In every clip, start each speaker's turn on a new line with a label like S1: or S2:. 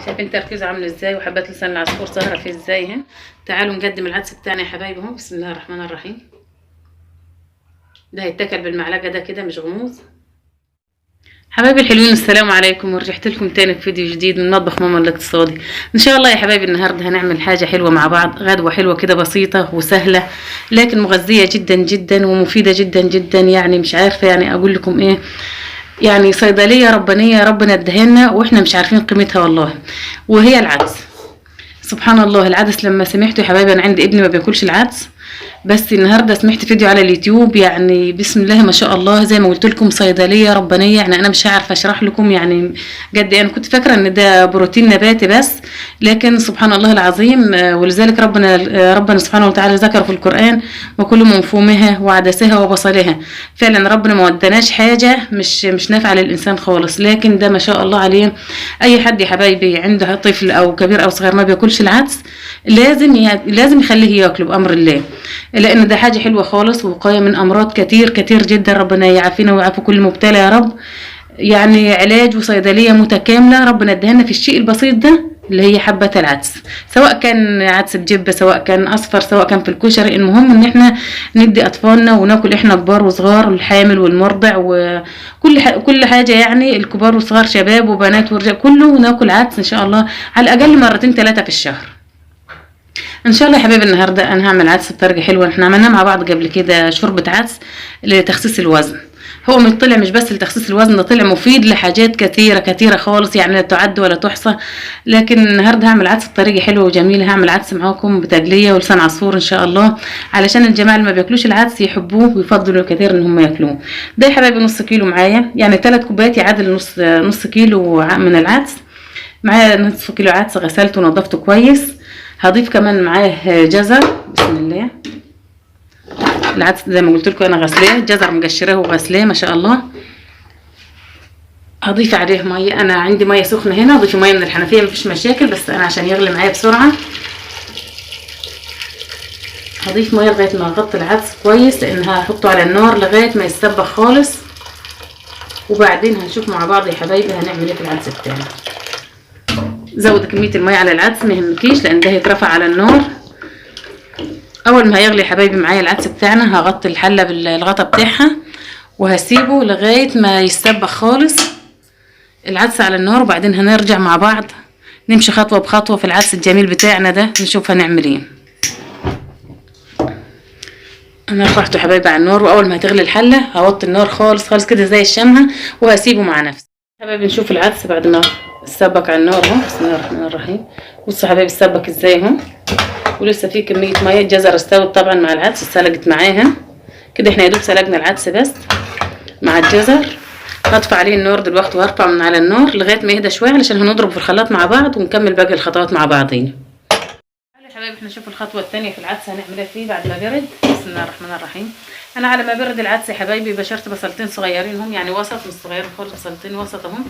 S1: شايفين تركيزه عامل ازاي وحبات لسان العصفور ظاهره فيه ازاي اهي. تعالوا نقدم العدس بتاعنا يا حبايبي اهو. بسم الله الرحمن الرحيم. ده هيتاكل بالمعلقه ده كده مش غموز. حبايبي الحلوين السلام عليكم، ورجعت لكم تاني في فيديو جديد من مطبخ ماما الاقتصادي. ان شاء الله يا حبايبي النهارده هنعمل حاجه حلوه مع بعض، غدوه حلوه كده بسيطه وسهله لكن مغذيه جدا جدا ومفيده جدا جدا. يعني مش عارفه يعني اقول لكم ايه، يعني صيدليه ربانيه ربنا ادهنا واحنا مش عارفين قيمتها والله. وهي العدس. سبحان الله، العدس لما سمعته يا حبايبي، انا عندي ابني ما بياكلش العدس، بس النهارده سمعت فيديو على اليوتيوب، يعني بسم الله ما شاء الله زي ما قلت لكم صيدليه ربانيه. يعني انا مش عارفه اشرح لكم يعني قد ايه. انا كنت فاكره ان ده بروتين نباتي بس، لكن سبحان الله العظيم. ولذلك ربنا سبحانه وتعالى ذكر في القران: وكل من فومها وعدسها وبصلها. فعلا ربنا ما ودناش حاجه مش نافعه للانسان خالص، لكن ده ما شاء الله عليه. اي حد يا حبايبي عنده طفل او كبير او صغير ما بياكلش العدس، لازم يخليه ياكله بامر الله، لان ده حاجه حلوه خالص ووقايه من امراض كتير كتير جدا. ربنا يعافينا ويعافي كل مبتلى يا رب. يعني علاج وصيدليه متكامله ربنا ادهنا في الشيء البسيط ده اللي هي حبه العدس، سواء كان عدس بجبه سواء كان اصفر سواء كان في الكشري. المهم ان احنا ندي اطفالنا وناكل احنا كبار وصغار والحامل والمرضع كل حاجه، يعني الكبار والصغار شباب وبنات ورجال كله ناكل عدس ان شاء الله على الاقل مرتين 3 في الشهر ان شاء الله يا حبايبي. النهارده انا هعمل عدس بطريقه حلوه. احنا عملناه مع بعض قبل كده شوربه عدس لتخسيس الوزن. هو طلع مش بس لتخسيس الوزن، ده طلع مفيد لحاجات كتيره كتيره خالص، يعني لا تعد ولا تحصى. لكن النهارده هعمل عدس بطريقه حلوه وجميله. هعمل عدس معاكم بتقليه ولسان عصفور ان شاء الله، علشان الجماعه اللي ما بياكلوش العدس يحبوه ويفضلوا كتير ان هم ياكلوه. ده يا حبايبي نص كيلو معايا، يعني 3 كوبايات يعادل نص كيلو من العدس. معايا نصف كيلو عدس غسلته ونضفته كويس. هضيف كمان معاه جزر. بسم الله. العدس زي ما قلت لكم انا غسلاه، جزر مقشراه وغسلاه ما شاء الله. هضيف عليه ميه، انا عندي ميه سخنه هنا، ضيفي ميه من الحنفيه مفيش مشاكل، بس انا عشان يغلي معايا بسرعه هضيف ميه لغايه ما اغطي العدس كويس، لان هحطه على النار لغايه ما يتسبخ خالص، وبعدين هنشوف مع بعض يا حبايبي هنعمل ايه في العدس بتاعنا. زود كميه الميه على العدس ما يهمكيش، لان ده هيترفع على النار. اول ما هيغلي يا حبايبي معايا العدس بتاعنا هغطي الحله بالغطا بتاعها وهسيبه لغايه ما يتسبخ خالص العدس على النار، وبعدين هنرجع مع بعض نمشي خطوه بخطوه في العدس الجميل بتاعنا ده، نشوف هنعمل ايه. انا رفعته يا حبايبي على النار، واول ما هتغلي الحله هوطي النار خالص خالص كده زي الشمعه وهسيبه مع نفسه. حبايبي نشوف العدس بعد ما اتسبك على النار اهو. بسم الله الرحمن الرحيم. بصوا يا حبايبي اتسبك ازاي اهو، ولسه في كميه ميه. الجزر استوت طبعا مع العدس، اتسلقت معاها كده. احنا يا دوب سلقنا العدس بس مع الجزر. هطفي عليه النار دلوقتي وهرفع من على النار لغايه ما يهدى شويه، علشان هنضربه في الخلاط مع بعض ونكمل باقي الخطوات مع بعضينا. يا حبايبي احنا نشوف الخطوه الثانيه في العدس هنعملها فيه بعد ما برد. بسم الله الرحمن الرحيم. انا على ما برد العدس يا حبايبي بشرت بصلتين صغيرين هم، يعني وسط مش صغيرين خالص، بصلتين وسط اهم.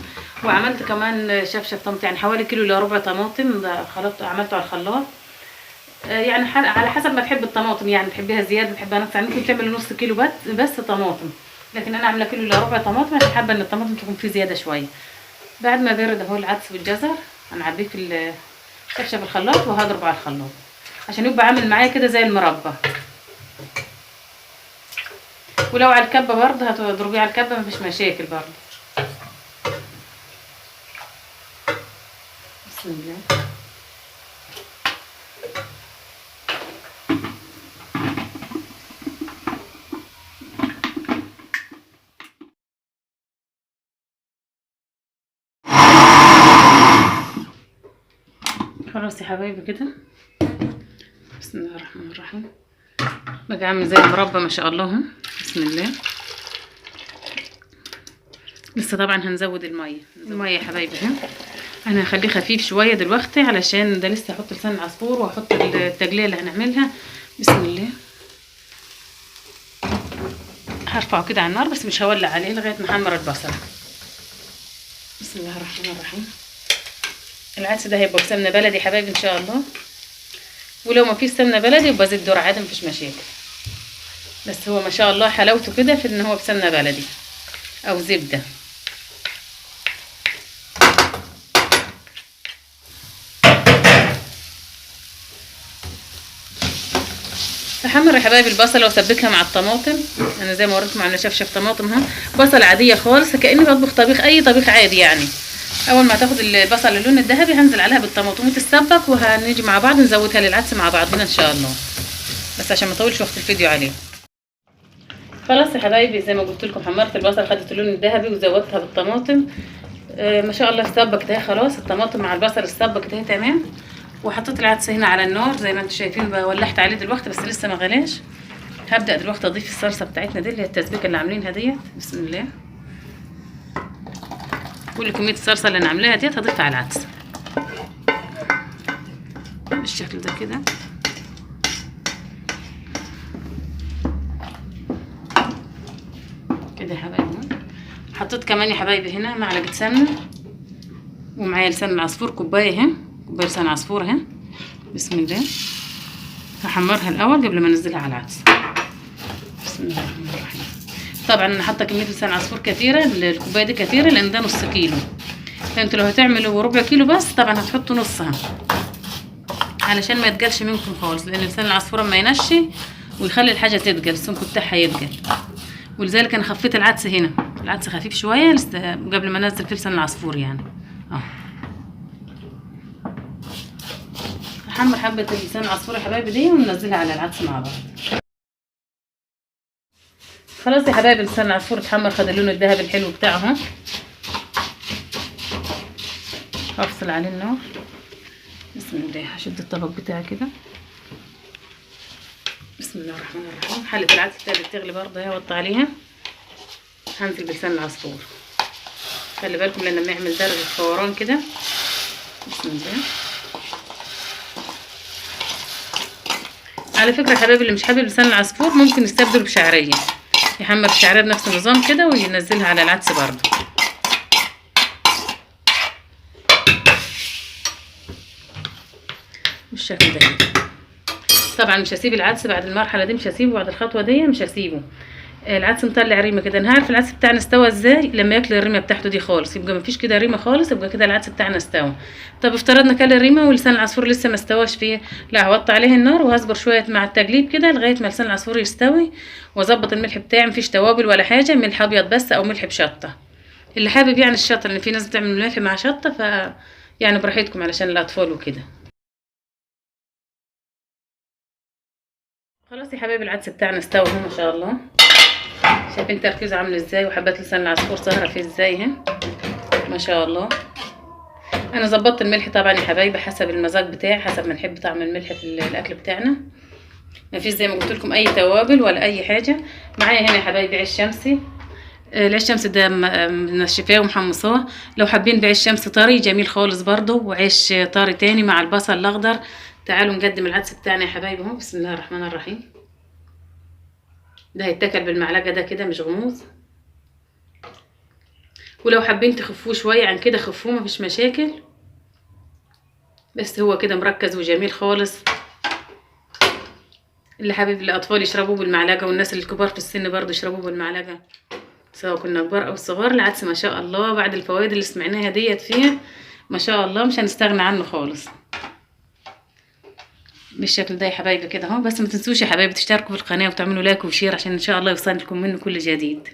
S1: وعملت كمان شفشف طماطم، يعني حوالي كيلو الا ربع طماطم، ده خلطته عملته على الخلاط. يعني على حسب ما تحب الطماطم، يعني تحبيها زياده تحبها نقص، يعني ممكن تعمل نص كيلو بس طماطم، لكن انا عامله كيلو الا ربع طماطم عشان حابه ان الطماطم تكون فيه زياده شويه. بعد ما برد اهو العدس والجزر هنعبيه في الشفشف الخلاط وهضربه على الخلاط عشان يبقى عامل معايا كده زي المربى. ولو على الكبه برضه هتضربيه على الكبه مفيش مشاكل برضه. بسم الله. خلاص يا حبايبي كده. بسم الله الرحمن الرحيم. بقى عامل زي المربى ما شاء الله. بسم الله. لسه طبعا هنزود الميه يا حبايبي. انا هخليه خفيف شويه دلوقتي علشان ده لسه هحط لسان العصفور وهحط التقليه اللي هنعملها. بسم الله. هرفعه كده على النار بس مش هولع عليه لغايه ما احمر البصل. بسم الله الرحمن الرحيم. العدس ده هيبقى بسمنه بلدي يا حبايبي ان شاء الله، ولو ما فيش سمنه بلدي يبقى زيت ذره عادي مفيش مشاكل، بس هو ما شاء الله حلاوته كده في ان هو بسمنه بلدي او زبده. هحمر يا حبايبي البصله واسبكها مع الطماطم. انا زي ما وريتكم عامله شفشف طماطم اهو، بصله عاديه خالص كاني بطبخ طبيخ اي طبيخ عادي يعني. اول ما تاخد البصل اللون الذهبي هنزل عليها بالطماطم وتتسبك، وهنيجي مع بعض نزودها للعدس مع بعضنا ان شاء الله، بس عشان ما اطولش وقت الفيديو عليه. خلاص يا حبايبي زي ما قلت لكم حمرت البصل، خدت اللون الذهبي وزودتها بالطماطم. ما شاء الله اتسبكت اهي خلاص، الطماطم مع البصل اتسبكت اهي تمام. وحطيت العدس هنا على النار زي ما انتم شايفين، ولحت عليه دلوقتي بس لسه ما غلاش. هبدا دلوقتي اضيف الصلصه بتاعتنا دي اللي هي التسبيكه اللي عاملينها ديت. بسم الله. كل كميه الصلصه اللي انا عاملاها ديت هضيفها على العدس بالشكل ده كده. كده يا حبايبي. حطيت كمان يا حبايبي هنا معلقه سمنه، ومعايا لسان عصفور كوبايه اهي، كوبايه لسان عصفور اهي. بسم الله. هحمرها الاول قبل ما انزلها على العدس. بسم الله الرحمن الرحيم. طبعا انا حاطه كميه لسان عصفور كتيره، الكوبايه دي كتيره لان ده نص كيلو، فانتوا لو هتعملوا ربع كيلو بس طبعا هتحطوا نصها علشان ما يتقلش منكم خالص، لان لسان العصفور اما ينشي ويخلي الحاجه تتقل السمك بتاعها يتقل. ولذلك انا خفيت العدس هنا، العدس خفيف شويه لسه قبل ما انزل في لسان العصفور يعني. هحمر حبه لسان العصفور يا حبايبي دي وننزلها على العدس مع بعض. خلاص يا حبايبي لسان العصفور اتحمر، خد اللون الذهبي الحلو بتاعه اهو. هفصل عليه النار. بسم الله. هشد الطبق بتاعي كده. بسم الله الرحمن الرحيم. حله العدس بتاعتي بتغلي برضه اهي، اوطي عليها. هنزل بلسان العصفور. خلي بالكم لان لما يعمل درجه فوران كده. بسم الله. على فكره يا حبايبي اللي مش حابب لسان العصفور ممكن يستبدله بشعريه، يحمر الشعريه بنفس النظام كده وينزلها على العدس برضه بالشكل ده كده. طبعا مش هسيب العدس بعد المرحله دي، مش هسيبه بعد الخطوه دي، مش هسيبه. العدس مطلع ريمه كده. انا هعرف العدس بتاعنا استوى ازاي لما ياكل الريمه بتاعته دي خالص، يبقى مفيش كده ريمه خالص، يبقى كده العدس بتاعنا استوى. طب افترضنا كل الريمه ولسان العصفور لسه ما استواش فيه، لا هوطي عليه النار وهصبر شويه مع التقليب كده لغايه ما لسان العصفور يستوي، واظبط الملح بتاعي. مفيش توابل ولا حاجه، ملح ابيض بس او ملح بشطه، اللي حابب يعني الشطه، لان في ناس بتعمل ملح مع شطه، ف يعني براحتكم علشان الاطفال وكده. خلاص يا حبايبي العدس بتاعنا استوى اهو ما شاء الله. شايفين تركيزه عامل ازاي، وحبات لسان العصفور ظاهره فيه ازاي اهي ما شاء الله. انا ظبطت الملح طبعا يا حبايبي حسب المزاج بتاعي، حسب ما نحب طعم الملح في الاكل بتاعنا. ما فيش زي ما قلت لكم اي توابل ولا اي حاجه. معايا هنا يا حبايبي عيش شمسي. العيش الشمسي ده منشفاه ومحمصاه، لو حابين بعيش شمسي طري جميل خالص برضه، وعيش طري تاني مع البصل الاخضر. تعالوا نقدم العدس بتاعنا يا حبايبي اهو. بسم الله الرحمن الرحيم. ده هيتاكل بالمعلقه ده كده مش غموز، ولو حابين تخفوه شويه عن كده خفوه مفيش مشاكل، بس هو كده مركز وجميل خالص. اللي حابب الاطفال يشربوه بالمعلقه، والناس الكبار في السن برضه يشربوه بالمعلقه، سواء كنا كبار او صغار. العدس ما شاء الله بعد الفوائد اللي سمعناها ديت فيه ما شاء الله مش هنستغنى عنه خالص بالشكل ده يا حبايبي كده اهو. بس ما تنسوش يا حبايبي تشتركوا في القناه وتعملوا لايك وشير عشان ان شاء الله يوصلكم منه كل جديد.